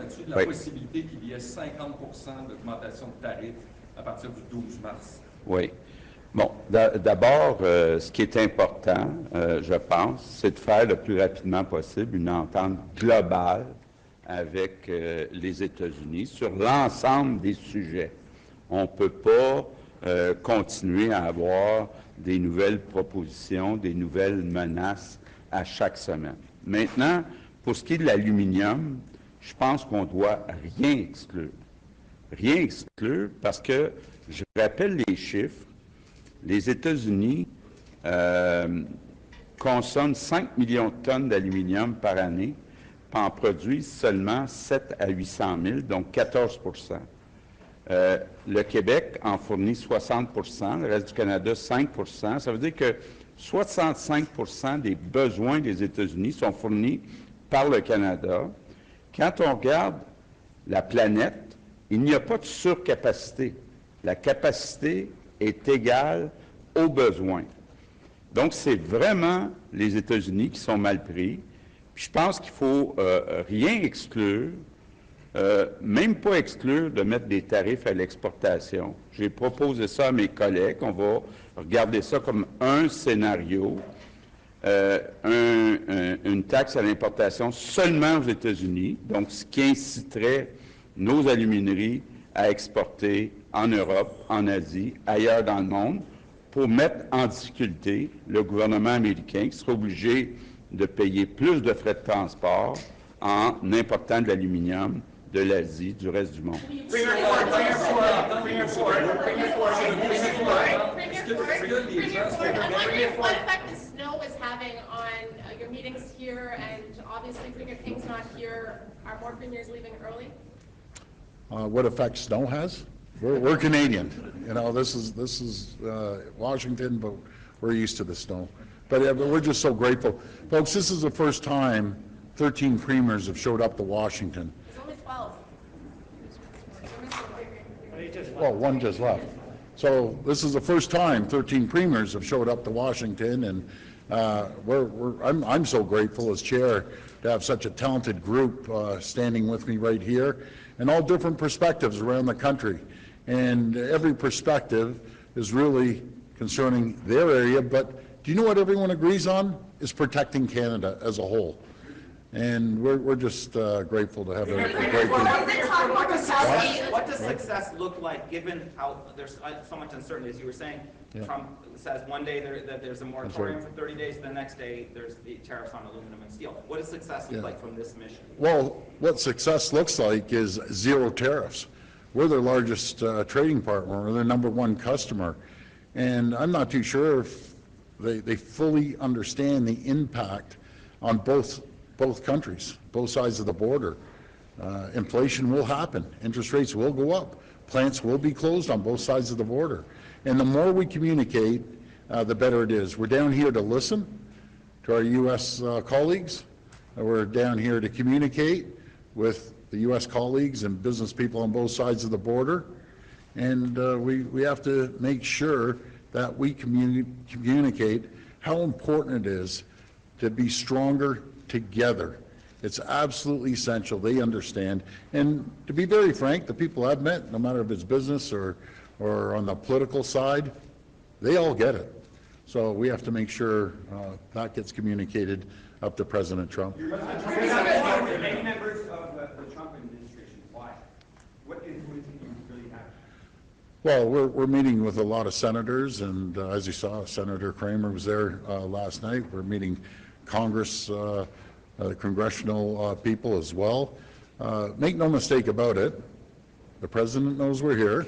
là-dessus, de la possibilité qu'il y ait 50 d'augmentation de tarifs à partir du 12 mars. Oui. Bon, d'abord, ce qui est important, je pense, c'est de faire le plus rapidement possible une entente globale avec les États-Unis sur l'ensemble des sujets. On ne peut pas continuer à avoir des nouvelles propositions, des nouvelles menaces à chaque semaine. Maintenant, pour ce qui est de l'aluminium, je pense qu'on ne doit rien exclure. Rien exclure parce que, je rappelle les chiffres, les États-Unis consomment 5 millions de tonnes d'aluminium par année, puis en produisent seulement 7 à 800 000, donc 14 le Québec en fournit 60 le reste du Canada 5 Ça veut dire que 65 des besoins des États-Unis sont fournis par le Canada. Quand on regarde la planète, il n'y a pas de surcapacité. La capacité est égale aux besoins. Donc, c'est vraiment les États-Unis qui sont mal pris. Puis je pense qu'il ne faut rien exclure, même pas exclure de mettre des tarifs à l'exportation. J'ai proposé ça à mes collègues. On va regarder ça comme un scénario, une taxe à l'importation seulement aux États-Unis, donc ce qui inciterait nos alumineries à exporter en Europe, en Asie, ailleurs dans le monde, pour mettre en difficulté le gouvernement américain qui serait obligé de payer plus de frais de transport en important de l'aluminium de l'Asie, du reste du monde. What effect snow has? We're Canadian. You know, this is Washington, but we're used to the snow. But we're just so grateful. Folks, this is the first time 13 premiers have showed up to Washington. It's only 12. Well, one just left. So this is the first time 13 premiers have showed up to Washington, and I'm so grateful as chair to have such a talented group standing with me right here, and all different perspectives around the country. And every perspective is really concerning their area, but do you know what everyone agrees on? Is protecting Canada as a whole. And we're just grateful to have a great team. What does success look like, given how there's so much uncertainty, as you were saying? Yeah. Trump says one day that there's a moratorium for 30 days, the next day there's the tariffs on aluminum and steel. What does success look like from this mission? Well, what success looks like is zero tariffs. We're their largest trading partner. We're their #1 customer. And I'm not too sure if they fully understand the impact on both countries, both sides of the border. Inflation will happen. Interest rates will go up. Plants will be closed on both sides of the border. And the more we communicate, the better it is. We're down here to listen to our U.S. colleagues. We're down here to communicate with the U.S. colleagues and business people on both sides of the border. And we have to make sure that we communicate how important it is to be stronger together. It's absolutely essential. They understand. And to be very frank, the people I've met, no matter if it's business or on the political side, they all get it. So we have to make sure that gets communicated up to President Trump. Many members of the Trump administration, why? What influence do you really have? Well, we're meeting with a lot of senators, and as you saw, Senator Kramer was there last night. We're meeting Congress, congressional people as well. Make no mistake about it, the President knows we're here.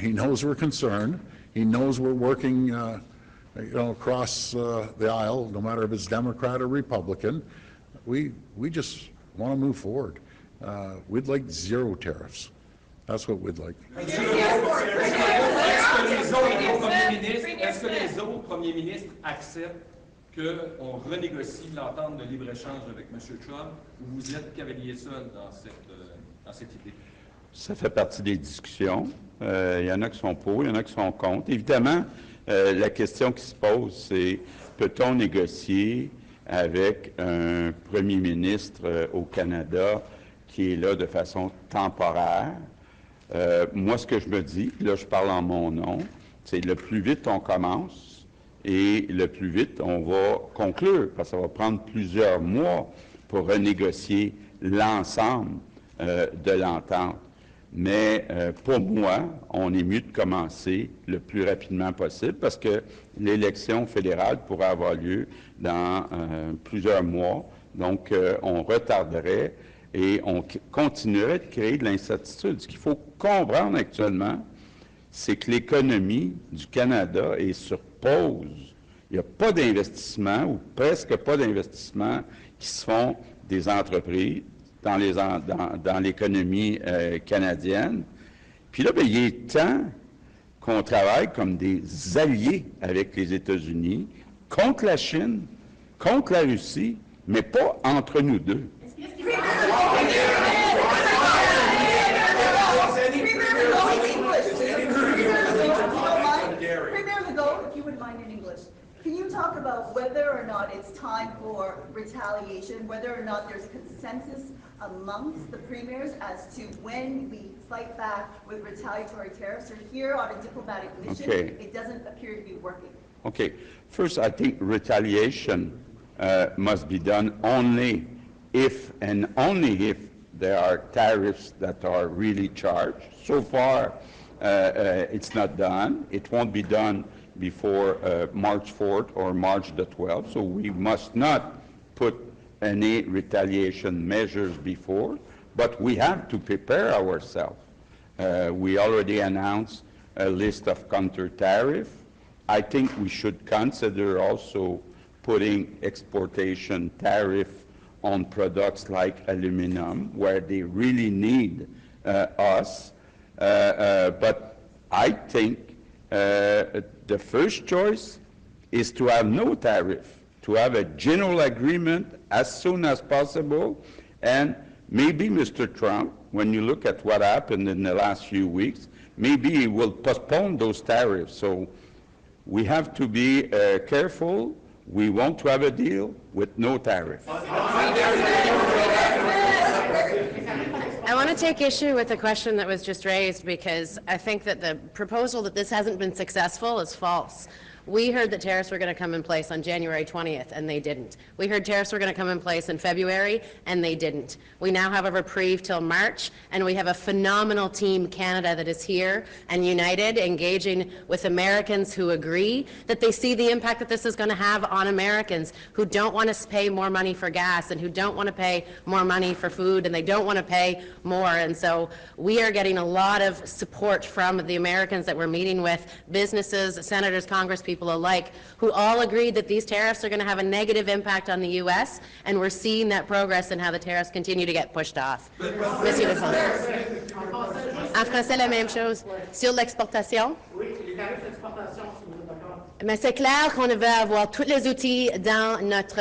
He knows we're concerned. He knows we're working across the aisle, no matter if it's Democrat or Republican. We just want to move forward. We'd like zero tariffs. That's what we'd like. Est-ce que les autres premiers ministres acceptent qu'on renégocie l'entente de libre-échange avec M. Trump, ou vous êtes cavalier seul dans cette idée? Ça fait partie des discussions. Il y en a qui sont pour, il y en a qui sont contre. Évidemment, la question qui se pose, c'est peut-on négocier avec un premier ministre au Canada qui est là de façon temporaire. Moi, ce que je me dis, là, je parle en mon nom, c'est le plus vite on commence et le plus vite on va conclure, parce que ça va prendre plusieurs mois pour renégocier l'ensemble de l'entente. Mais pour moi, on est mieux de commencer le plus rapidement possible parce que l'élection fédérale pourrait avoir lieu dans plusieurs mois. Donc, on retarderait et on continuerait de créer de l'incertitude. Ce qu'il faut comprendre actuellement, c'est que l'économie du Canada est sur pause. Il n'y a pas d'investissement ou presque pas d'investissement qui se font des entreprises dans l'économie canadienne. Puis là, bien, il est temps qu'on travaille comme des alliés avec les États-Unis, contre la Chine, contre la Russie, mais pas entre nous deux. Can you talk about whether or not it's time for retaliation, whether or not there's consensus amongst the premiers as to when we fight back with retaliatory tariffs? Or here on a diplomatic mission, it doesn't appear to be working. Okay. First, I think retaliation must be done only if and only if there are tariffs that are really charged. So far, it's not done. It won't be done before March 4th or March the 12th, so we must not put any retaliation measures before, but we have to prepare ourselves. We already announced a list of counter-tariff. I think we should consider also putting exportation tariff on products like aluminum, where they really need us. But I think the first choice is to have no tariff, to have a general agreement as soon as possible, and maybe Mr. Trump, when you look at what happened in the last few weeks, maybe he will postpone those tariffs. So we have to be careful. We want to have a deal with no tariff. I want to take issue with the question that was just raised because I think that the proposal that this hasn't been successful is false. We heard that tariffs were going to come in place on January 20th, and they didn't. We heard tariffs were going to come in place in February, and they didn't. We now have a reprieve till March, and we have a phenomenal team, Canada, that is here and united, engaging with Americans who agree that they see the impact that this is going to have on Americans who don't want to pay more money for gas and who don't want to pay more money for food, and they don't want to pay more. And so we are getting a lot of support from the Americans that we're meeting with, businesses, senators, Congress people alike, who all agree that these tariffs are going to have a negative impact on the U.S., and we're seeing that progress and how the tariffs continue to get pushed off. Monsieur le Président. En français, la même chose. Sur l'exportation? Oui, les tarifs d'exportation, si vous êtes d'accord. Mais c'est clair qu'on veut avoir tous les outils dans notre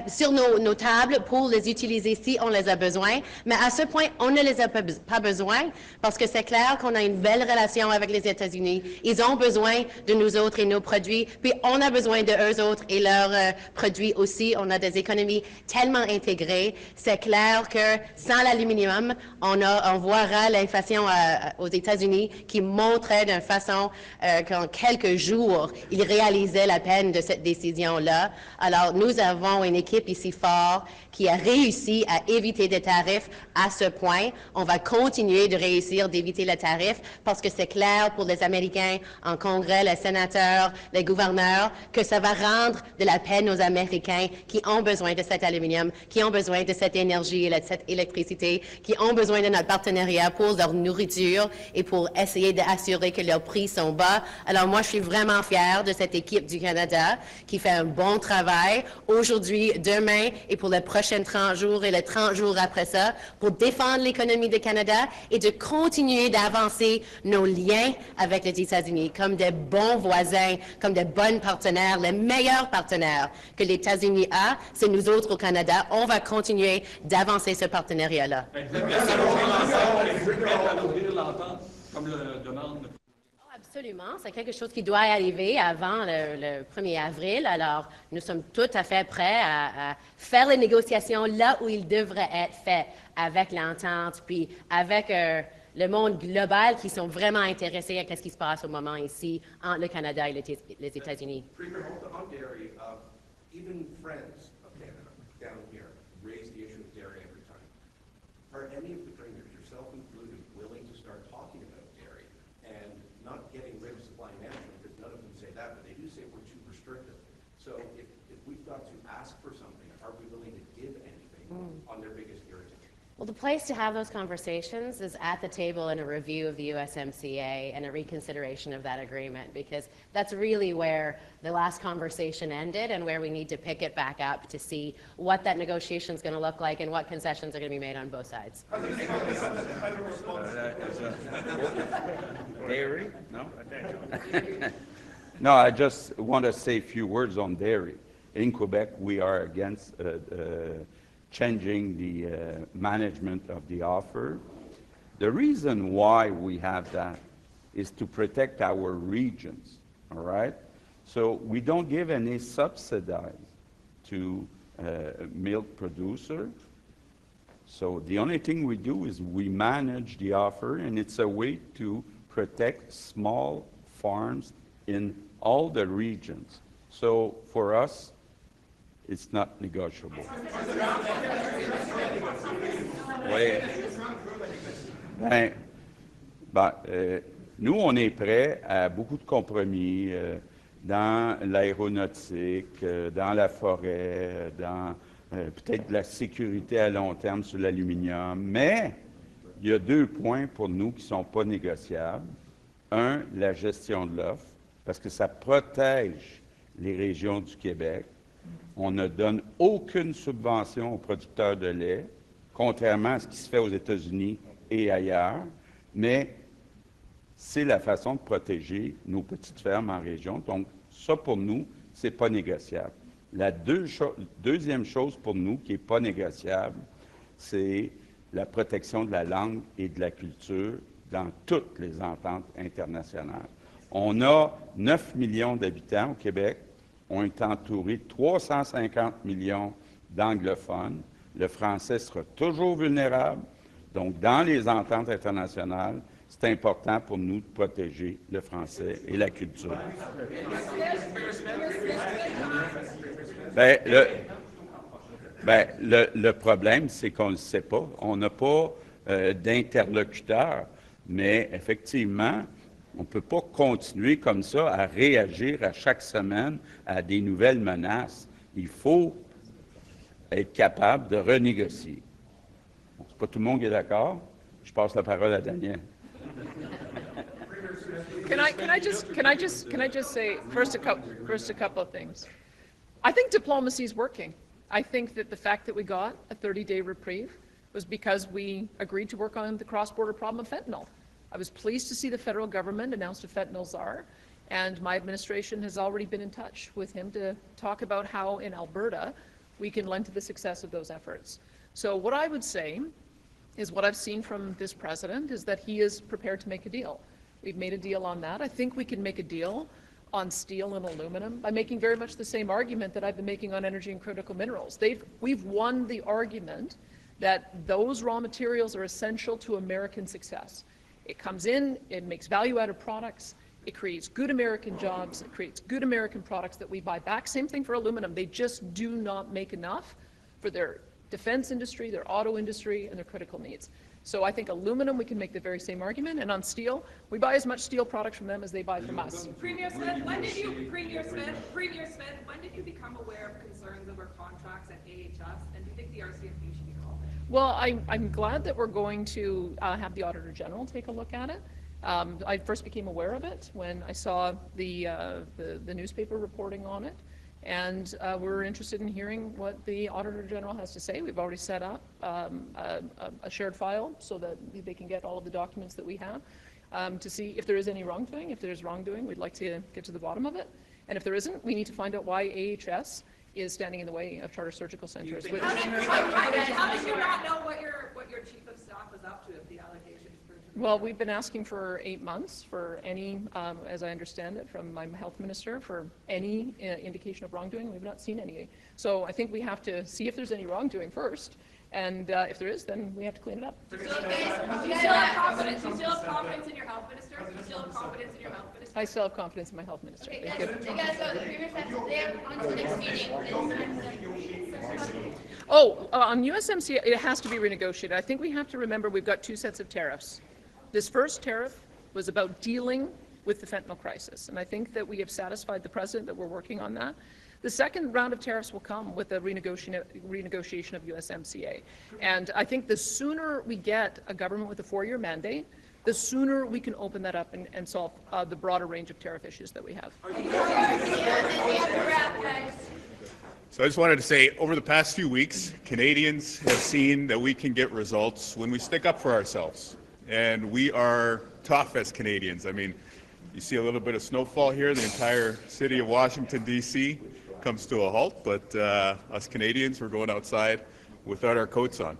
sur nos tables pour les utiliser si on les a besoin. Mais à ce point, on ne les a pas besoin parce que c'est clair qu'on a une belle relation avec les États-Unis. Ils ont besoin de nous autres et nos produits, puis on a besoin de eux autres et leurs produits aussi. On a des économies tellement intégrées. C'est clair que sans l'aluminium, on verra l'inflation aux États-Unis qui montrait d'une façon qu'en quelques jours, ils réalisaient la peine de cette décision-là. Alors, nous avons une équipe ici forte qui a réussi à éviter des tarifs à ce point. On va continuer de réussir d'éviter les tarifs parce que c'est clair pour les Américains en Congrès, les sénateurs, les gouverneurs, que ça va rendre de la peine aux Américains qui ont besoin de cet aluminium, qui ont besoin de cette énergie et de cette électricité, qui ont besoin de notre partenariat pour leur nourriture et pour essayer d'assurer que leurs prix sont bas. Alors moi, je suis vraiment fière de cette équipe du Canada qui fait un bon travail aujourd'hui, demain et pour les prochains 30 jours et les 30 jours après ça pour défendre l'économie du Canada et de continuer d'avancer nos liens avec les États-Unis comme des bons voisins, comme des bons partenaires, les meilleurs partenaires que les États-Unis a, c'est nous autres au Canada. On va continuer d'avancer ce partenariat-là. Comme le demande Absolument. C'est quelque chose qui doit arriver avant le 1er avril. Alors, nous sommes tout à fait prêts à faire les négociations là où ils devraient être faits, avec l'entente, puis avec le monde global qui sont vraiment intéressés à ce qui se passe au moment ici, entre le Canada et les États-Unis. Premier, on dairy, even friends of Canada down here raise the issue of dairy every time. Are any of the premiers, yourself included, willing to start talking about dairy and not getting rid of supply management, because none of them say that, but they do say we're too restrictive. So if we've got to ask for something, are we willing to give anything on their biggest irritant? Well, the place to have those conversations is at the table in a review of the USMCA and a reconsideration of that agreement, because that's really where the last conversation ended and where we need to pick it back up to see what that negotiation is going to look like and what concessions are going to be made on both sides. Dairy? No? No, I just want to say a few words on dairy. In Quebec, we are against changing the management of the offer. The reason why we have that is to protect our regions, all right? So we don't give any subsidies to milk producer. So the only thing we do is we manage the offer, and it's a way to protect small farms in all the regions. So for us, it's not negotiable. Oui. Nous, on est prêts à beaucoup de compromis dans l'aéronautique, dans la forêt, dans peut-être de la sécurité à long terme sur l'aluminium, mais il y a 2 points pour nous qui ne sont pas négociables. Un, la gestion de l'offre, parce que ça protège les régions du Québec. On ne donne aucune subvention aux producteurs de lait, contrairement à ce qui se fait aux États-Unis et ailleurs, mais c'est la façon de protéger nos petites fermes en région. Donc, ça, pour nous, ce n'est pas négociable. La deuxième chose pour nous qui n'est pas négociable, c'est la protection de la langue et de la culture dans toutes les ententes internationales. On a 9 millions d'habitants au Québec. On est entouré de 350 millions d'anglophones. Le français sera toujours vulnérable. Donc, dans les ententes internationales, c'est important pour nous de protéger le français et la culture. Le problème, c'est qu'on ne le sait pas. On n'a pas d'interlocuteur. Mais effectivement, on ne peut pas continuer comme ça à réagir à chaque semaine à des nouvelles menaces. Il faut être capable de renégocier. Bon, c'est pas tout le monde qui est d'accord. Je passe la parole à Daniel. Can I just say first a couple of things. I think diplomacy is working. I think that the fact that we got a 30-day reprieve was because we agreed to work on the cross-border problem of fentanyl. I was pleased to see the federal government announced a fentanyl czar, and my administration has already been in touch with him to talk about how in Alberta we can lend to the success of those efforts. So what I would say is what I've seen from this president is that he is prepared to make a deal. We've made a deal on that. I think we can make a deal on steel and aluminum by making very much the same argument that I've been making on energy and critical minerals. We've won the argument that those raw materials are essential to American success. It comes in, it makes value-added products, it creates good American jobs, it creates good American products that we buy back. Same thing for aluminum. They just do not make enough for their defense industry, their auto industry, and their critical needs. So I think aluminum, we can make the very same argument, and on steel, we buy as much steel products from them as they buy from us. Premier Smith, when did you become aware of concerns over contracts at AHS, and do you think the RCMP should be called in? Well, I'm glad that we're going to have the Auditor General take a look at it. I first became aware of it when I saw the newspaper reporting on it, and we're interested in hearing what the Auditor General has to say. We've already set up a shared file so that they can get all of the documents that we have to see if there is any wrongdoing. If there's wrongdoing, we'd like to get to the bottom of it. And if there isn't, we need to find out why AHS is standing in the way of charter surgical centers. How did you not know what your chief of staff was up to if the allegations were? Well, we've been asking for 8 months for any, as I understand it, from my health minister, for any indication of wrongdoing. We've not seen any. So I think we have to see if there's any wrongdoing first, and if there is, then we have to clean it up. Do you still have confidence? Do you still have confidence in your health minister? Do you still have confidence in your health minister? I still have confidence in my health minister. Okay, Thank you. the Premier said they're on to the next meeting. On USMCA, it has to be renegotiated. I think we have to remember we've got 2 sets of tariffs. This first tariff was about dealing with the fentanyl crisis, and I think that we have satisfied the President that we're working on that. The second round of tariffs will come with a renegotiation of USMCA. And I think the sooner we get a government with a 4-year mandate, the sooner we can open that up and solve the broader range of tariff issues that we have. So I just wanted to say, over the past few weeks, Canadians have seen that we can get results when we stick up for ourselves. And we are tough as Canadians. I mean, you see a little bit of snowfall here. The entire city of Washington, D.C. comes to a halt, but us Canadians, we're going outside without our coats on.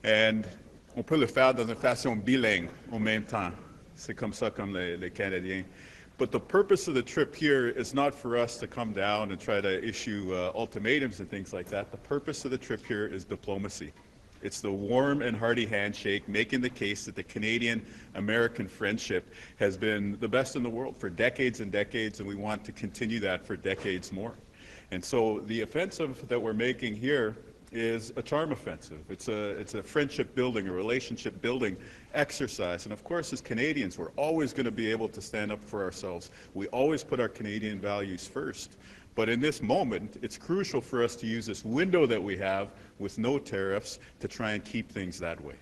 And on peut le faire dans une façon bilingue en même temps. C'est comme ça comme les Canadiens. But the purpose of the trip here is not for us to come down and try to issue ultimatums and things like that. The purpose of the trip here is diplomacy. It's the warm and hearty handshake, making the case that the Canadian-American friendship has been the best in the world for decades and decades, and we want to continue that for decades more. And so the offensive that we're making here is a charm offensive. It's a friendship building, a relationship building exercise. And of course, as Canadians, we're always going to be able to stand up for ourselves. We always put our Canadian values first. But in this moment, it's crucial for us to use this window that we have with no tariffs to try and keep things that way.